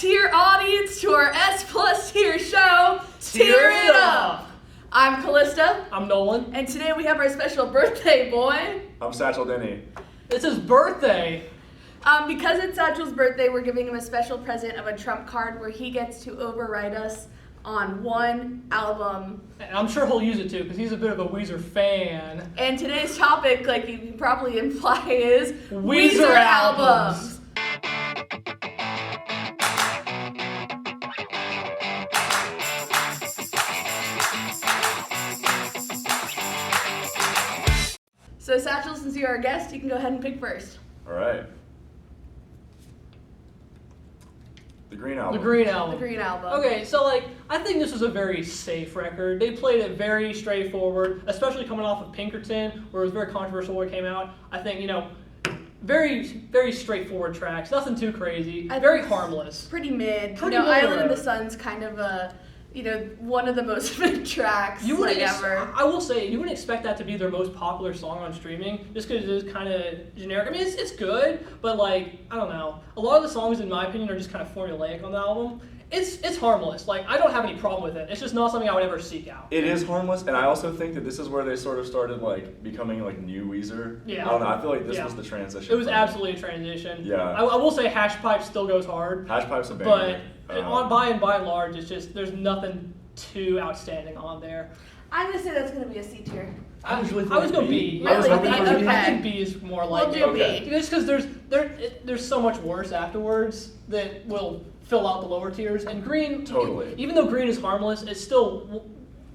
S-tier audience to our S+ tier show, Tear It Up! I'm Kalista. I'm Nolan. And today we have our special birthday boy. I'm Sachal Denney. It's his birthday. Because it's Sachal's birthday, we're giving him a special present of a trump card where he gets to override us on one album. And I'm sure he'll use it too, because he's a bit of a Weezer fan. And today's topic, like you can probably imply, is Weezer albums. So Sachal, since you're our guest, you can go ahead and pick first. All right. The Green Album. The Green Album. The Green Album. Okay, so I think this was a very safe record. They played it very straightforward, especially coming off of Pinkerton, where it was very controversial when it came out. I think, very, very straightforward tracks. Nothing too crazy. Very harmless. Pretty mid. Pretty Island in mid. the Sun's kind of one of the most mid tracks ever. I will say, you wouldn't expect that to be their most popular song on streaming, just because it is kind of generic. I mean, it's good, but I don't know. A lot of the songs, in my opinion, are just kind of formulaic on the album. It's harmless. I don't have any problem with it. It's just not something I would ever seek out. It is harmless, and I also think that this is where they sort of started becoming new Weezer. Yeah. I don't know. I feel like this was the transition. It was absolutely a transition. Yeah. I will say Hash Pipe still goes hard. Hash Pipe's a banger. But by and large, it's just there's nothing too outstanding on there. I'm gonna say that's gonna be a C tier. I was going B. Really? I think B is more like We'll do it. B. Just because there's so much worse afterwards that will fill out the lower tiers. And Green, Totally. Even though Green is harmless, it's still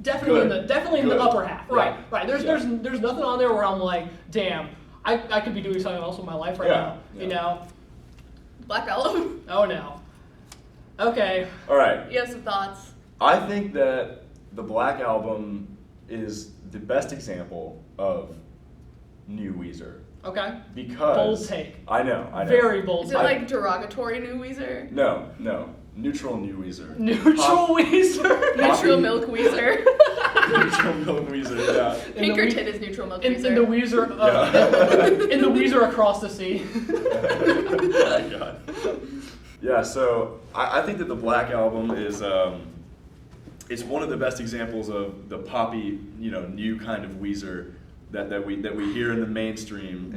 definitely in the upper half. Yeah. Right. There's nothing on there where I'm like, damn, I could be doing something else with my life right now. Yeah. You know? Black Album. Oh no. Okay. All right. You have some thoughts? I think that the Black Album is the best example of new Weezer. Okay. Because Bold take. I know. Very bold Is take. it derogatory new Weezer? No. Neutral new Weezer. Neutral Weezer. Neutral milk Weezer. Neutral milk Weezer, yeah. Pinkerton is neutral milk Weezer. In the Weezer, in the Weezer across the sea. Oh my God. Yeah, so I think that the Black Album is it's one of the best examples of the poppy, new kind of Weezer that we hear in the mainstream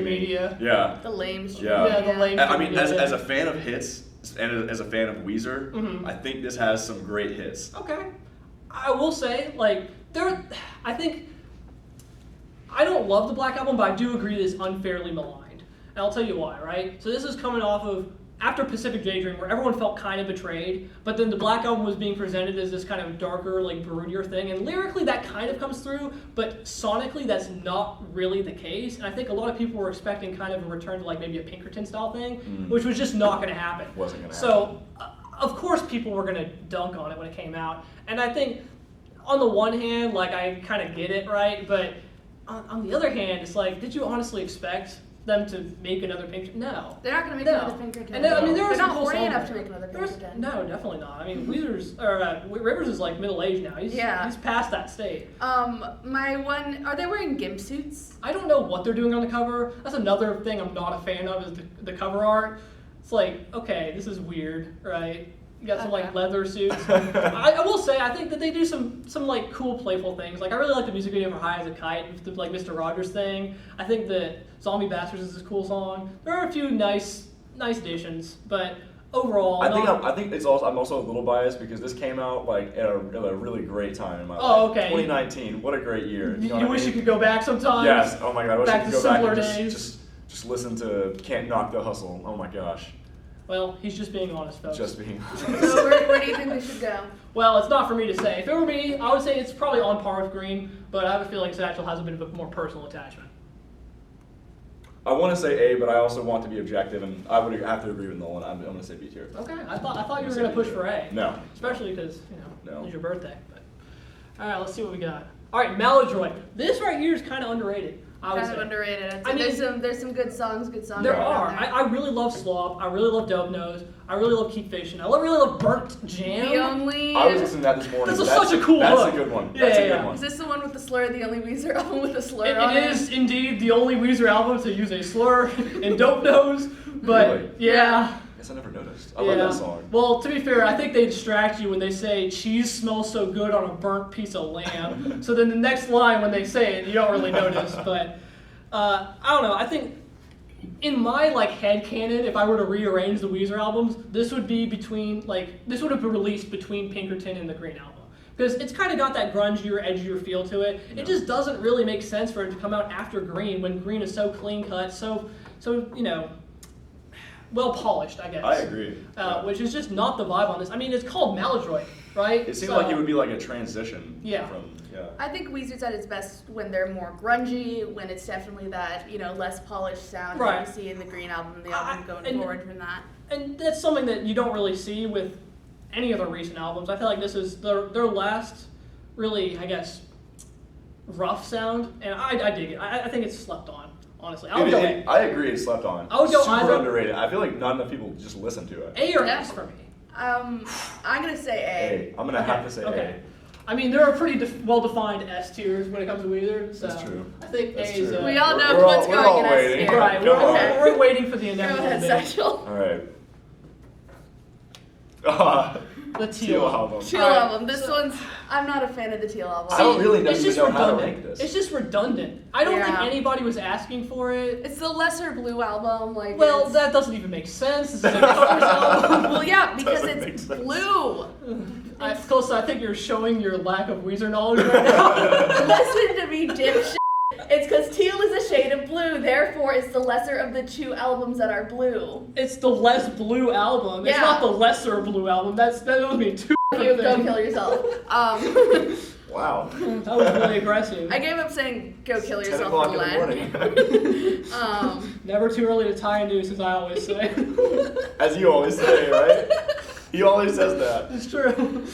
media. Yeah. The lame stream. Yeah. The lame I mean, media. as a fan of hits and as a fan of Weezer, Mhm. I think this has some great hits. Okay. I will say, I think, I don't love the Black Album, but I do agree it is unfairly maligned. And I'll tell you why, right? So this is coming off of after Pacific Daydream, where everyone felt kind of betrayed, but then the Black Album was being presented as this kind of darker, broodier thing, and lyrically that kind of comes through, but sonically that's not really the case, and I think a lot of people were expecting kind of a return to maybe a Pinkerton style thing, which was just not going to happen. Wasn't going to So, of course people were going to dunk on it when it came out, and I think on the one hand, I kind of get it, right, but on the other hand, it's did you honestly expect them to make another Pinkerton? No. They're not going to make another Pinkerton. And they're not horny enough to make another Pinkerton. Pinkerton. No, definitely not. I mean, Rivers is middle-aged now. He's past that state. Are they wearing gimp suits? I don't know what they're doing on the cover. That's another thing I'm not a fan of is the cover art. It's okay, this is weird, right? You got some leather suits. I will say I think that they do some cool playful things. I really like the music video for High as a Kite, the Mr. Rogers thing. I think that Zombie Bastards is a cool song. There are a few nice additions, but overall I think it's also I'm also a little biased because this came out at a really great time in my life. Oh, okay. 2019, what a great year. You know you what wish I mean? you could go back sometime? Yes. Oh my God, I wish I Back could to go back simpler and days. just listen to Can't Knock the Hustle. Oh my gosh. Well, he's just being honest, folks. Just being So where do you think we should go? Well, it's not for me to say. If it were me, I would say it's probably on par with Green, but I have a feeling Satchel has a bit of a more personal attachment. I want to say A, but I also want to be objective, and I would have to agree with Nolan. I'm going to say B tier. Okay, I thought you were going to push for A. No. Especially because, No. it's your birthday. But all right, let's see what we got. All right, Maladroit. This right here is kind of underrated. I would Kind of say. underrated. I mean, there's some good songs. There are. I really love Slop. I really love Dope Nose. I really love Keep Fishing. I really love Burnt Jam. The only. I was listening to that this morning. That's such a cool That's hook. a good one. Yeah, That's a yeah, good yeah. one. Is this the one with the slur? The only Weezer album with a slur on it? It is indeed the only Weezer album to use a slur in Dope Nose. But Really? yeah. guess I never noticed. I love that song. Well, to be fair, I think they distract you when they say cheese smells so good on a burnt piece of lamb. So then the next line when they say it, you don't really notice. But I don't know. I think in my head canon, if I were to rearrange the Weezer albums, this would be this would have been released between Pinkerton and the Green album. Because it's kind of got that grungier, edgier feel to it. It just doesn't really make sense for it to come out after Green when Green is so clean cut, so well polished, I guess. I agree. Which is just not the vibe on this. I mean, it's called Maladroit, right? It seems like it would be like a transition. Yeah. I think Weezer's at its best when they're more grungy, when it's definitely that, less polished sound that you see in the Green album, the album going forward from that. And that's something that you don't really see with any of their recent albums. I feel like this is their last really, I guess, rough sound, and I dig it. I think it's slept on, honestly. I agree, it's slept on. I would go super underrated. I feel like not enough people just listen to it. A or S for me. I'm gonna say A. I'm gonna have to say A. I mean, there are pretty well-defined S tiers when it comes to Weezer, so That's true. I think That's A is. true. We all know what's going in S tier. Right, we're waiting for the Go inevitable. ahead, Sachal. All right. The Teal album. Teal album. This one's. I'm not a fan of the Teal album. I don't really it's just know how to redundant. rank this. It's just redundant. I don't think anybody was asking for it. It's the lesser Blue album. Well, that doesn't even make sense. This is a Colors album. Well, yeah, because it's blue. Kalista, I think you're showing your lack of Weezer knowledge right now. Listen to me, dipshit. It's because teal is a shade of blue, therefore it's the lesser of the two albums that are blue. It's the less blue album. It's not the lesser blue album. That would be too. Go kill yourself. Wow. That was really aggressive. I gave up saying go kill 10 yourself o'clock for in the morning. Never too early to tie a noose, as I always say. As you always say, right? He always says that. It's true.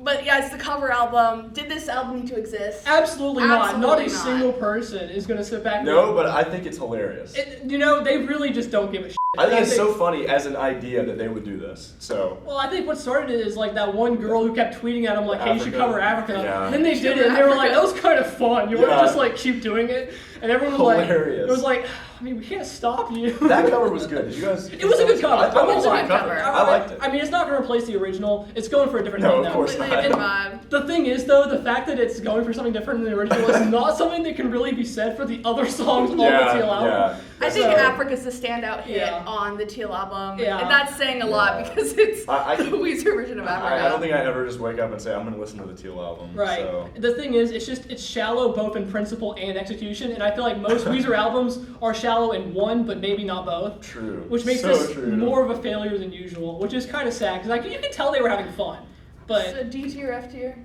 But yeah, it's the cover album. Did this album need to exist? Absolutely not. Absolutely Not a not. single person is going to sit back. No, but I think it's hilarious. They really just don't give a shit. I think it's so funny as an idea that they would do this. So. Well, I think what started it is that one girl who kept tweeting at him hey, you should cover Africa. Yeah. And then they did it, and they were like, that was kind of fun. You want to just keep doing it? And everyone was hilarious. It was I mean, we can't stop you. That cover was good. Did you guys? It was a good cover. I thought it was a good good cover. cover. I liked it. I mean, it's not going to replace the original. It's going for a different No, thing. of course not. Completely different vibe. The thing is, though, the fact that it's going for something different than the original is not something that can really be said for the other songs on the Teal album. Yeah. I think Africa's the standout hit on the Teal album. Yeah. And that's saying a lot because it's the Weezer version of Africa. I don't think I ever just wake up and say, I'm going to listen to the Teal album. Right. So. The thing is, it's shallow both in principle and execution, and I feel like most Weezer albums are shallow in one, but maybe not both. True. Which makes this more of a failure than usual, which is kind of sad, because you can tell they were having fun. But so D tier, F tier?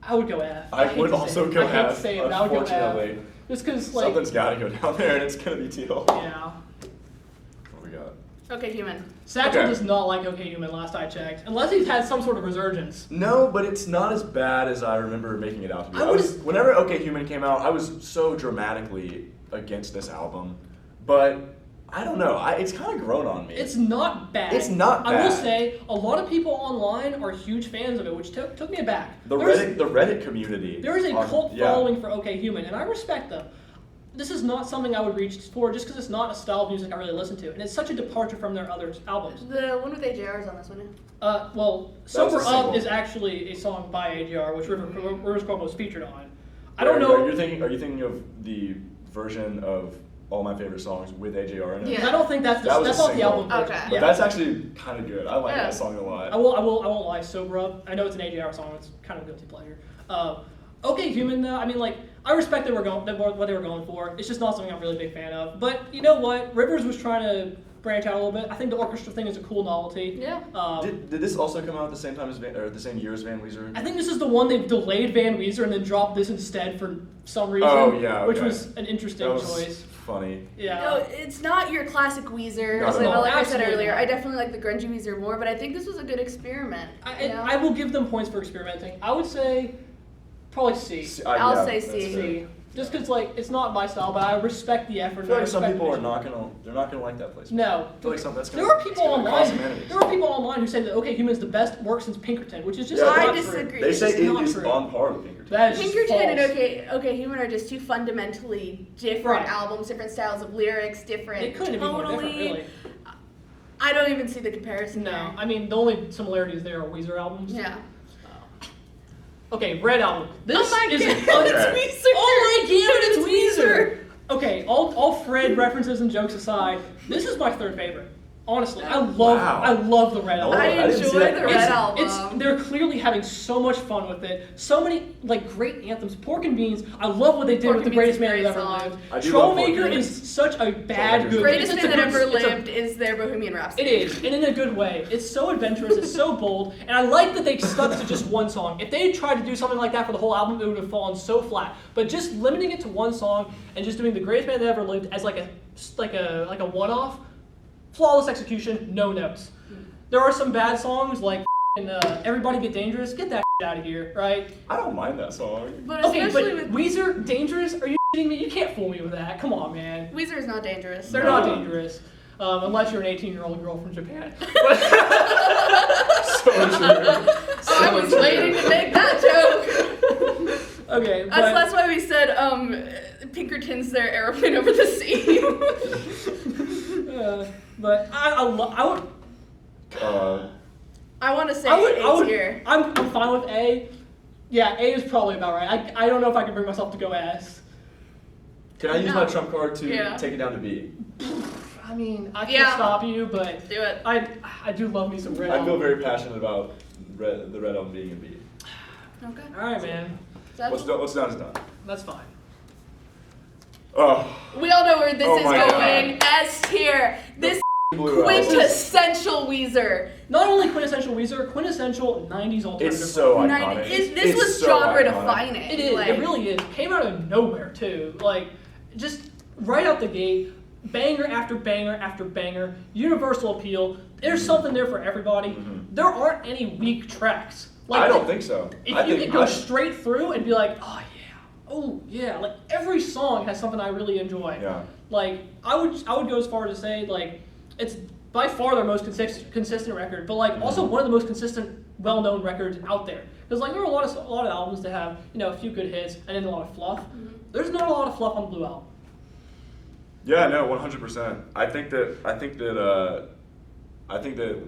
I would go F. I would also go F. I hate to say it, but I would go F. Unfortunately. Just because, something's got to go down there, and it's going to be Teal. Yeah. What we got? Okay, Human. Sachal does not like OK Human, last I checked. Unless he's had some sort of resurgence. No, but it's not as bad as I remember making it out to be. Whenever OK Human came out, I was so dramatically against this album. But I don't know. It's kind of grown on me. It's not bad. It's not bad. I will say, a lot of people online are huge fans of it, which took me aback. The Reddit community. There is a cult following for OK Human, and I respect them. This is not something I would reach for just because it's not a style of music I really listen to, and it's such a departure from their other albums. The one with AJR is on this one. Well, Sober Up is actually a song by AJR, which Rivers Cuomo was featured on. I don't know. Are you thinking of the version of All My Favorite Songs with AJR in it? Yeah. I don't think that's not the album version. Okay. But that's actually kind of good. I like that song a lot. I won't lie. Sober Up. I know it's an AJR song. It's kind of a guilty pleasure. OK Human, though. I mean, I respect what they were going for. It's just not something I'm a really big fan of. But you know what? Rivers was trying to branch out a little bit. I think the orchestra thing is a cool novelty. Yeah. Did this also come out at the same time as the same year as Van Weezer? I think this is the one they've delayed Van Weezer and then dropped this instead for some reason. Oh yeah. Okay. Which was an interesting choice. Funny. Yeah. No, it's not your classic Weezer. Not at all. Like I said Absolutely earlier, not. I definitely like the grungy Weezer more, but I think this was a good experiment. I will give them points for experimenting. I would say probably C. I'll say C. C. Just because it's not my style, but I respect the effort. I feel like some people are not gonna like that place. No. I feel like that's There are people online. There There are people online who say that OK Human is the best work since Pinkerton, which is just Yeah, not I disagree. true. They say it not is true. on par with Pinkerton. That is Pinkerton false. and OK Human are just two fundamentally different Right. albums, different styles of lyrics, different They couldn't be more different, tonally. really. I don't even see the comparison. No, there. I mean the only similarities there are Weezer albums. Yeah. Okay, Red Album. This oh my is God, it's Weezer. Oh my God, it's Weezer. Okay, all Fred references and jokes aside, this is my third favorite. Honestly, I love the Red Album. I enjoy the Red Album. They're clearly having so much fun with it. So many great anthems. Pork and Beans. I love what they did with The Greatest Man That Ever Lived. Troublemaker is such a bad good. Greatest Man That Ever Lived is their Bohemian Rhapsody. It is, and in a good way. It's so adventurous. It's so bold, and I like that they stuck to just one song. If they had tried to do something like that for the whole album, it would have fallen so flat. But just limiting it to one song and just doing The Greatest Man That Ever Lived as like a one-off. Flawless execution, no notes. There are some bad songs like Everybody Get Dangerous. Get that out of here, right? I don't mind that song. But Weezer, Dangerous? Are you kidding me? You can't fool me with that. Come on, man. Weezer is not dangerous. They're not dangerous. Unless you're an 18-year-old girl from Japan. So true. I was waiting to make that joke. Okay, that's why we said Pinkerton's their airplane over the sea. But I would. I want to say A tier. I'm fine with A. Yeah, A is probably about right. I don't know if I can bring myself to go S. Can I use my trump card to take it down to B? I mean, I can't stop you, but do it. I do love me some Red. I feel very passionate about the Red Album being in B. Okay. All right, man. What's done is done. That's fine. Oh. We all know where this is going. God. S tier. This quintessential Weezer. Not only quintessential Weezer, quintessential 90s alternative. It's so iconic. This was genre defining. It is. It really is. Came out of nowhere too. Just right out the gate, banger after banger after banger. Universal appeal. There's something there for everybody. Mm-hmm. There aren't any weak tracks. I don't think so. If you could go straight through and be like, oh yeah, every song has something I really enjoy. Yeah. I would go as far as to say it's by far their most consistent record, but also one of the most consistent, well-known records out there. Because there are a lot of albums that have a few good hits and then a lot of fluff. Mm-hmm. There's not a lot of fluff on the Blue Album. Yeah, no, 100%. I think that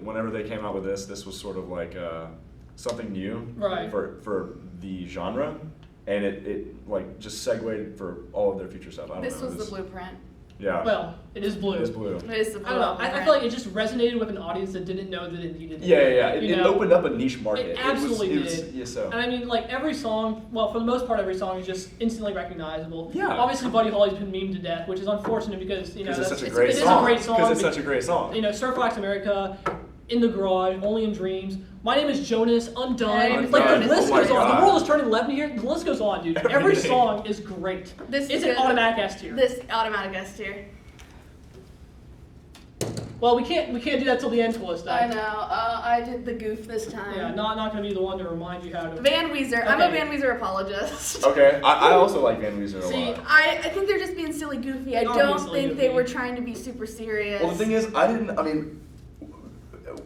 whenever they came out with this was sort of something new for the genre, and it just segued for all of their future stuff. This was the blueprint. Yeah. Well, it is blue. It is blue. It is the blue. I don't know. I feel like it just resonated with an audience that didn't know that it needed it. Yeah. It opened up a niche market. It absolutely did. Yeah, so. And I mean, every song, well, for the most part, every song is just instantly recognizable. Yeah. Obviously, Buddy Holly's been memed to death, which is unfortunate because, it's such a great song. It is a great song. Because it's such a great song. Surfwax America, In the Garage, Only in Dreams. My Name is Jonas, Undone. Undone. The list goes on. God. The world is turning left here. The list goes on, dude. Every song is great. It's an automatic S tier. This automatic S tier. Well, we can't do that till the end, Kalista. I know. I did the goof this time. Yeah, not gonna be the one to remind you how to. Van Weezer. Okay. I'm a Van Weezer apologist. Okay, I also like Van Weezer a lot. I think they're just being silly goofy. I don't think they were trying to be super serious. Well, the thing is,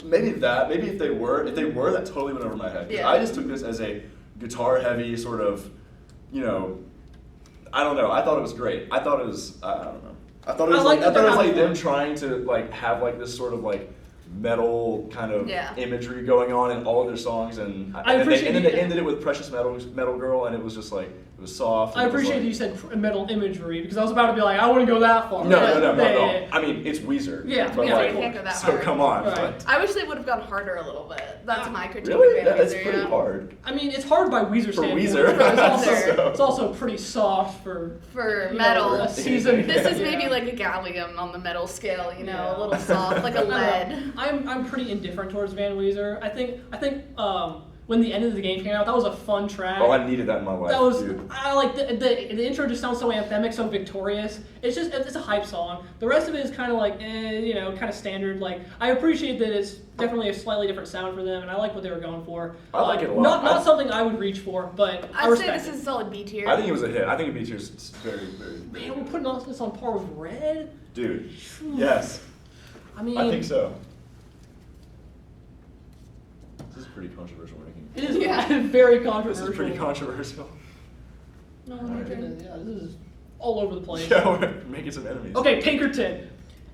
maybe if they were, that totally went over my head. Yeah. I just took this as a guitar-heavy sort of, I don't know. I thought it was great. I thought it was, I don't know. I thought it was them trying to have this sort of metal kind of imagery going on in all of their songs, and then they ended it with Precious Metal Girl, and it was just it was soft. I appreciate that you said metal imagery because I was about to be I wouldn't go that far. No. I mean, it's Weezer. Yeah, you can't go that far. So come on. Right. I wish they would have gone harder a little bit. That's my critique. Really? Of Van That's Weezer, pretty hard. I mean, it's hard by Weezer standards. It's also pretty soft for metal. A season. This is maybe like a gallium on the metal scale. A little soft, like a lead. I'm pretty indifferent towards Van Weezer. I think when the end of the game came out, that was a fun track. Oh, I needed that in my life. That was dude. I like the intro just sounds so anthemic, so victorious. It's a hype song. The rest of it is kind of kind of standard. I appreciate that it's definitely a slightly different sound for them, and I like what they were going for. I like it a lot. Not something I would reach for, but I respect I'd say this is a solid B tier. I think it was a hit. I think a B tier is very, very. Man, we're putting this on par with Red. Dude, yes. I mean, I think so. This is pretty controversial ranking. It is very controversial. This is pretty controversial. No, this is all over the place. Yeah, we're making some enemies. Okay, Pinkerton.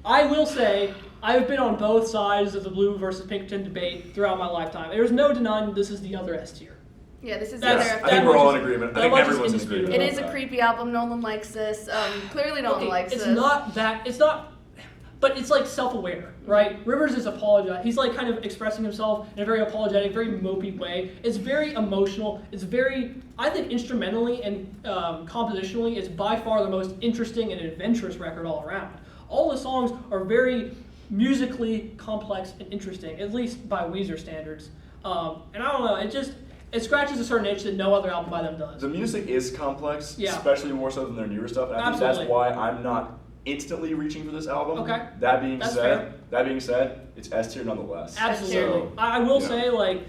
I will say, I've been on both sides of the blue versus Pinkerton debate throughout my lifetime. There's no denying that this is the other S tier. Yeah, this is I think we're all in agreement. I think everyone's in agreement. It is a creepy album. Nolan likes this. Clearly, Nolan likes this. It's not. But it's like self-aware, right? Rivers is apologetic. He's like kind of expressing himself in a very apologetic, very mopey way. It's very emotional. It's very, I think, instrumentally and compositionally, it's by far the most interesting and adventurous record all around. All the songs are very musically complex and interesting, at least by Weezer standards. And I don't know, it scratches a certain itch that no other album by them does. The music is complex, yeah. Especially more so than their newer stuff. And I think that's why I'm not instantly reaching for this album. Okay. That being said, it's S tier nonetheless. Absolutely. So, I will say, like,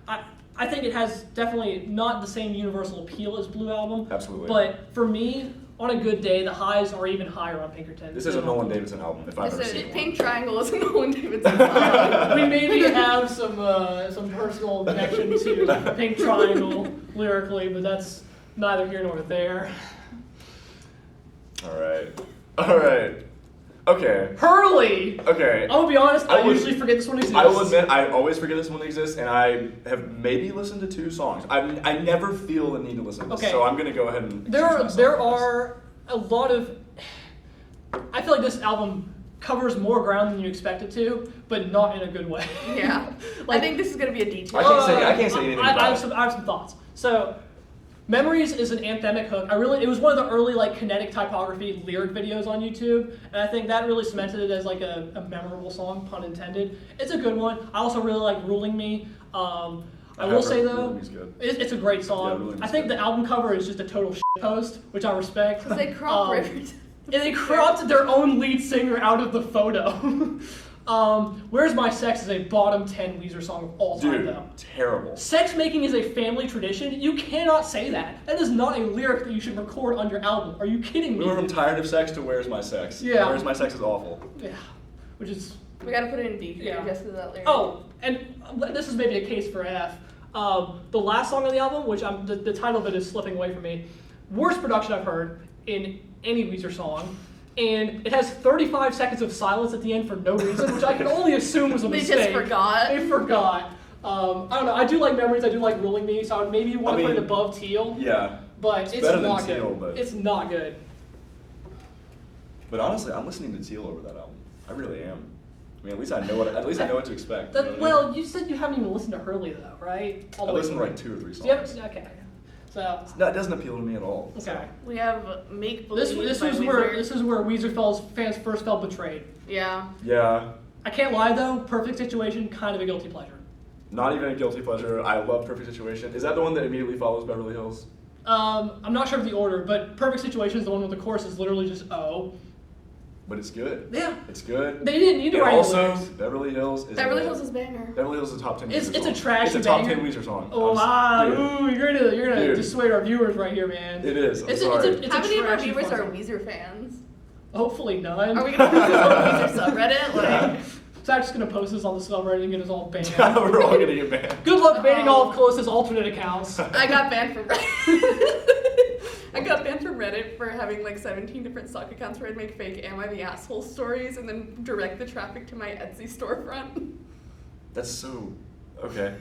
I think it has definitely not the same universal appeal as Blue Album. Absolutely. But for me, on a good day, the highs are even higher on Pinkerton. This is a Nolan Davidson album, if I've ever seen one. Pink Triangle is a Nolan Davidson album. We maybe have some personal connection to Pink Triangle lyrically, but that's neither here nor there. All right. Okay. Hurley! Okay. I'm gonna be honest, I usually forget this one exists. I will admit, I always forget this one exists, and I have maybe listened to 2 songs. I never feel the need to listen to this, so I'm gonna go ahead and there are a lot of... I feel like this album covers more ground than you expect it to, but not in a good way. Yeah. I think this is gonna be a detail. I can't say anything about I have some thoughts. So, Memories is an anthemic hook. It was one of the early like kinetic typography lyric videos on YouTube, and I think that really cemented it as like a memorable song, pun intended. It's a good one. I also really like Ruling Me. I will say though, it's a great song. I think the album cover is just a total shitpost, which I respect. Because they cropped Rivers. And they cropped their own lead singer out of the photo. Where's My Sex is a bottom 10 Weezer song of all time, though. Terrible. Sex making is a family tradition. You cannot say that. That is not a lyric that you should record on your album. Are you kidding me? We went from Tired of Sex to Where's My Sex. Yeah. Where's My Sex is awful. Yeah. Which is... We gotta put it in D yeah. just because that lyric. Oh, and this is maybe a case for F. The last song on the album, which the title of it is slipping away from me, worst production I've heard in any Weezer song. And it has 35 seconds of silence at the end for no reason, which I can only assume was a mistake. They just forgot. They forgot. I don't know. I do like Memories. I do like Ruling Me, so I would maybe want to put it above Teal. Yeah. But it's not good. Teal, but... It's not good. But honestly, I'm listening to Teal over that album. I really am. I mean, at least I know what to expect. You said you haven't even listened to Hurley though, right? I listened to like 2 or 3 songs. Yep. Okay. So no, it doesn't appeal to me at all. Okay. So. We have Make Believe. This is where Weezer fans first felt betrayed. Yeah. Yeah. I can't lie though. Perfect Situation, kind of a guilty pleasure. Not even a guilty pleasure. I love Perfect Situation. Is that the one that immediately follows Beverly Hills? I'm not sure of the order, but Perfect Situation is the one where the chorus is literally just oh. But it's good. Yeah. It's good. They didn't need to write also, lyrics. Beverly Hills is a banger. Beverly Hills is a top 10 Weezer song. It's a trash It's a top 10 Weezer song. Oh wow! Ooh, you're gonna dissuade our viewers right here, man. It is. It's How many of our viewers are Weezer fans? Hopefully none. Are we gonna post this on the Weezer subreddit? Like, Zach's gonna post this on the subreddit and get us all banned. We're all gonna get banned. Good luck banning all of Kalista's alternate accounts. I got banned from Reddit. I got banned from Reddit for having like 17 different stock accounts where I'd make fake "Am I the Asshole" stories and then direct the traffic to my Etsy storefront. That's so okay.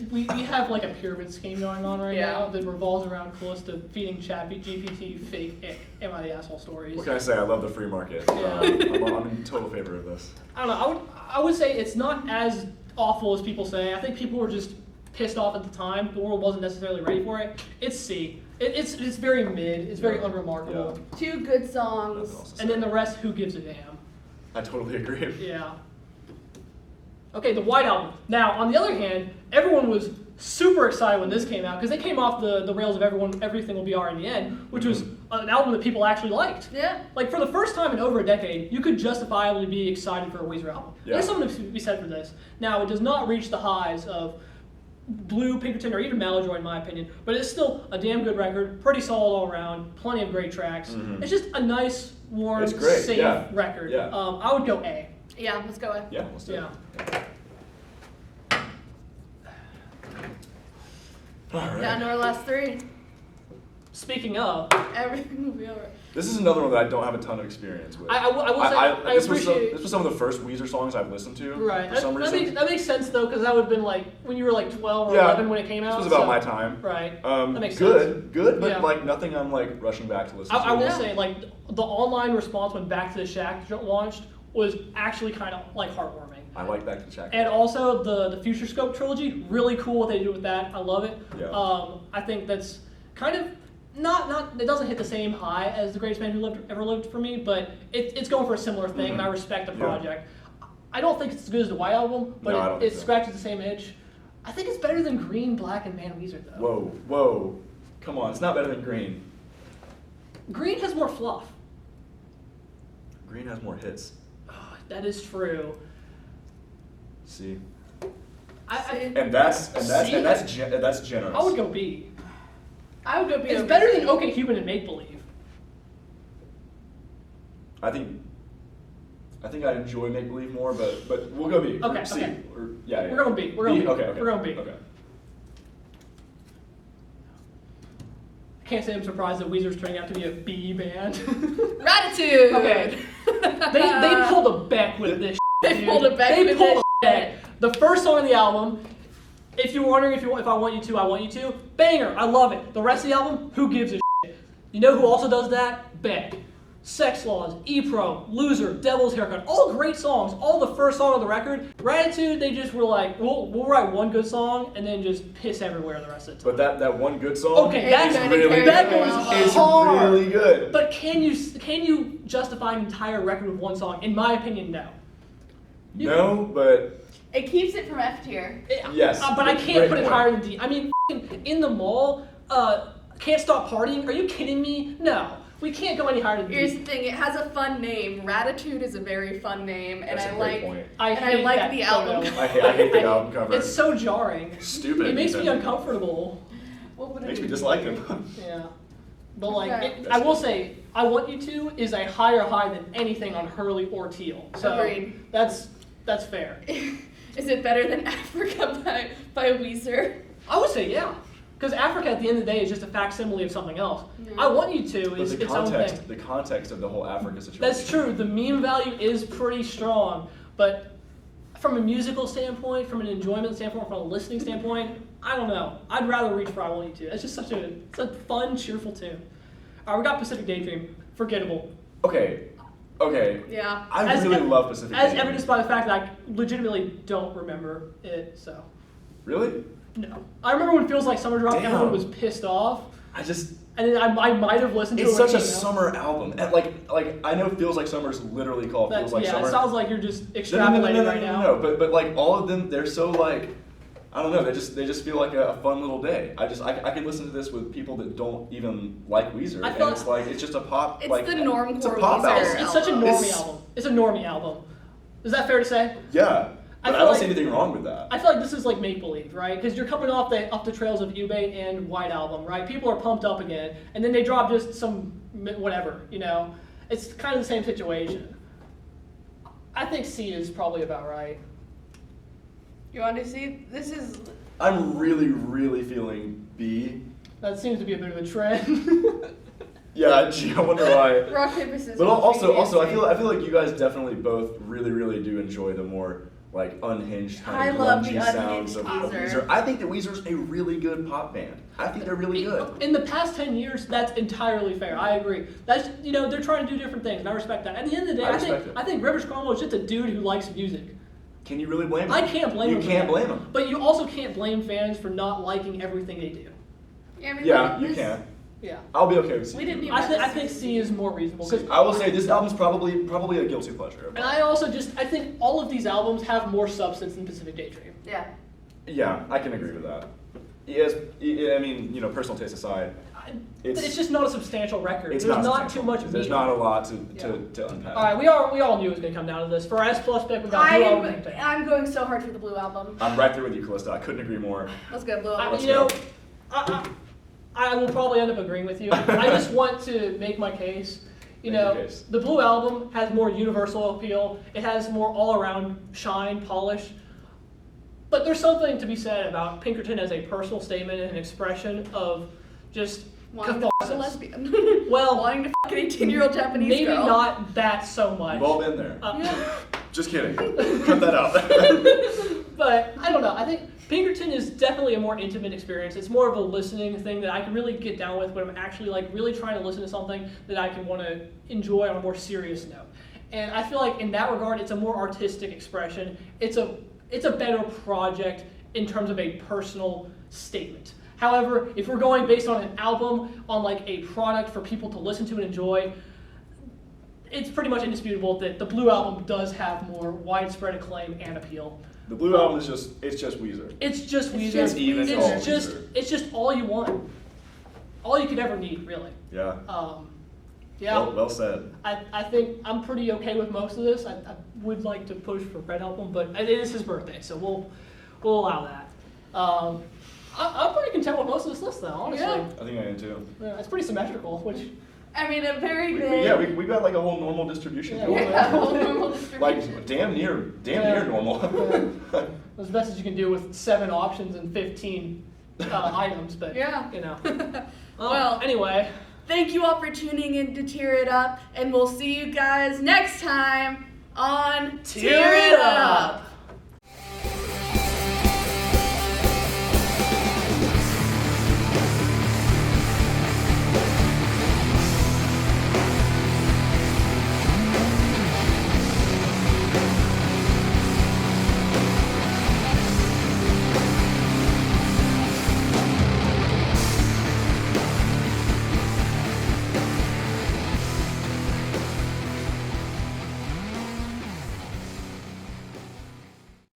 We have like a pyramid scheme going on right now that revolves around Kalista feeding GPT fake "Am I the Asshole" stories. What can I say? I love the free market. Yeah. I'm in total favor of this. I don't know. I would say it's not as awful as people say. I think people were just pissed off at the time. The world wasn't necessarily ready for it. It's C. It's very mid. It's very unremarkable. Yeah. 2 good songs. And then the rest, who gives a damn? I totally agree. Yeah. Okay, the White Album. Now, on the other hand, everyone was super excited when this came out because they came off the rails of Everything Will Be Alright in the End, which was an album that people actually liked. Yeah. Like, for the first time in over a decade, you could justifiably be excited for a Weezer album. Yeah. There's something to be said for this. Now, it does not reach the highs of Blue, Pinkerton, or even Maladroit in my opinion, but it's still a damn good record, pretty solid all around, plenty of great tracks. Mm-hmm. It's just a nice, warm, safe record. Yeah. I would go A. Yeah, let's go A. Yeah, let's do it. All right. Down to our last 3. speaking of, Everything will be alright. This is another one that I don't have a ton of experience with. I will say I this appreciate. was some of the first Weezer songs I've listened to. Right. For some reason. That makes sense though, because that would have been like when you were like 12 or Yeah, 11 when it came out. This was about so- my time. Right. That makes good, sense. good, but Yeah. like nothing I'm like rushing back to listen to. I will Yeah. say, like, the online response when Back to the Shack launched was actually kind of like heartwarming. I like Back to the Shack. And also the Future Scope trilogy, really cool what they did with that. I love it. Yeah. I think that's kind of not it doesn't hit the same high as The Greatest Man Who Ever Lived for me, but it's going for a similar thing, and I respect the Yeah. project. I don't think it's as good as the White Album, but No, I don't it think so. scratches the same itch. I think it's better than Green, Black, and Man Weezer though. Whoa. Come on, it's not better than Green. Green has more fluff. Green has more hits. Oh, that is true. See? I And that's generous. I would go B. I would go be It's over better C. than OK Cupid and Make Believe. I think I enjoy Make Believe more, but we'll go B. Okay, C. okay. Or, yeah. We're going B. We're going B. Okay. We're going B. Okay. I can't say I'm surprised that Weezer's turning out to be a B band. Gratitude. Okay. they pulled a Beck with this. They dude. pulled a Beck They with pulled this a Beck. The first song on the album. If you're wondering if I want you to, I want you to. Banger. I love it. The rest of the album, who gives a shit? You know who also does that? Beck. Sex Laws, E-Pro, Loser, Devil's Haircut, all great songs, all the first song of the record. Gratitude, they just were like, we'll write one good song and then just piss everywhere the rest of the time. But that one good song. Okay, that's It's really that good. goes It's hard. really good. But can you justify an entire record with one song? In my opinion, no. No, but It keeps it from F tier. yes. But I can't Great put it point. higher than D. I mean, In the Mall, Can't Stop Partying. Are you kidding me? No. We can't go any higher than Here's D. the thing, it has a fun name. Ratitude is a very fun name, and That's I a like great point. I and I hate like that the photo. album. I hate the album cover. It's so jarring. Stupid. It makes me even. uncomfortable. What would it Makes me be? dislike him. Yeah. But like, Okay. I will say, I Want You To is a higher high than anything on Hurley or Teal. So Agreed. that's fair. Is it better than Africa by Weezer? I would say yeah. Because Africa at the end of the day is just a facsimile of something else. Yeah. I Want You To But is the its own context, thing. the context of the whole Africa situation. That's true. The meme value is pretty strong, but from a musical standpoint, from an enjoyment standpoint, from a listening standpoint, I don't know. I'd rather reach for I Want You To. It's just it's a fun, cheerful tune. All right, we got Pacific Daydream. Forgettable. Okay. Yeah. I really love Pacific As Daydream. evidenced by the fact that I legitimately don't remember it, so. Really? No. I remember when Feels Like Summer dropped, Damn. everyone was pissed off. I just. And then I might have listened to It's it when such it a came out. summer album. And like I know Feels Like Summer's literally called That's, Feels Like yeah, Summer. it sounds like you're just No, extrapolating right now. No, but like all of them, they're so like, I don't know, they just feel like a fun little day. I could listen to this with people that don't even like Weezer, I and thought- it's like it's just a pop. It's like, the normcore It's a pop Weezer album. It's such a album. normie It's- album. It's a normie album. Is that fair to say? Yeah, I but I feel don't like- see anything wrong with that. I feel like this is like make believe, right? Because you're coming off the trails of Ubate and White Album, right? People are pumped up again, and then they drop just some whatever, you know. It's kind of the same situation. I think C is probably about right. You want to see? This is I'm really feeling B. That seems to be a bit of a trend. Yeah, gee, I wonder why. rock paper scissors. But also, I B, feel like you guys definitely both really do enjoy the more like unhinged I kind of love the grungy sounds of unhinged Weezer. Weezer. I think that Weezer's a really good pop band. I think they're really good. In the past 10 years, that's entirely fair. I agree. That's they're trying to do different things, and I respect that. At the end of the day, I respect it. I think Rivers Cuomo is just a dude who likes music. Can you really blame him? I can't blame him. You for can't that. blame him. But you also can't blame fans for not liking everything they do. Yeah, I mean, Yeah, look, you this- can. Yeah. I'll be okay with C. We didn't even- I think C is more reasonable. 'Cause- I will say this album's probably a guilty pleasure. And I also I think all of these albums have more substance than Pacific Daydream. Yeah. Yeah, I can agree with that. Yes, I mean, personal taste aside, It's just not a substantial record. it's There's not substantial. too much meat. There's not a lot to Yeah. unpack. All right, we all knew it was going to come down to this. For our S plus pick, we got Blue Album and Pink. I'm going so hard for the Blue Album. I'm right there with you, Kalista. I couldn't agree more. Let's go Blue I, Album. you know, I will probably end up agreeing with you. I just want to make my case. Make your case. The Blue Album has more universal appeal. It has more all-around shine, polish. But there's something to be said about Pinkerton as a personal statement and an expression of just wanting to fuck a Catharsis. lesbian. Well, wanting to fuck an 18-year-old Japanese maybe girl. not that so much. We've all been there. Yeah. Just kidding. Cut that out. But I don't know. I think Pinkerton is definitely a more intimate experience. It's more of a listening thing that I can really get down with when I'm actually like really trying to listen to something that I can want to enjoy on a more serious note. And I feel like in that regard, it's a more artistic expression. It's a better project in terms of a personal statement. However, if we're going based on an album, on like a product for people to listen to and enjoy, it's pretty much indisputable that the Blue Album does have more widespread acclaim and appeal. The Blue Album is just Weezer. It's just Weezer. just Even Weezer. all It's just Weezer. it's just all you want, all you could ever need, really. Yeah. Yeah. Well said. I think I'm pretty okay with most of this. I would like to push for Red Album, but it is his birthday, so we'll allow that. I'm pretty content with most of this list, though. Honestly, Yeah. I think I am too. Yeah, it's pretty symmetrical, which I mean, a very good. Yeah, we got like a whole normal distribution. Yeah, going Yeah, on. whole normal distribution. Like damn near normal. as best as you can do with 7 options and 15 items. But Yeah. you know. Well, Anyway. Thank you all for tuning in to Tear It Up, and we'll see you guys next time on Tear It Up.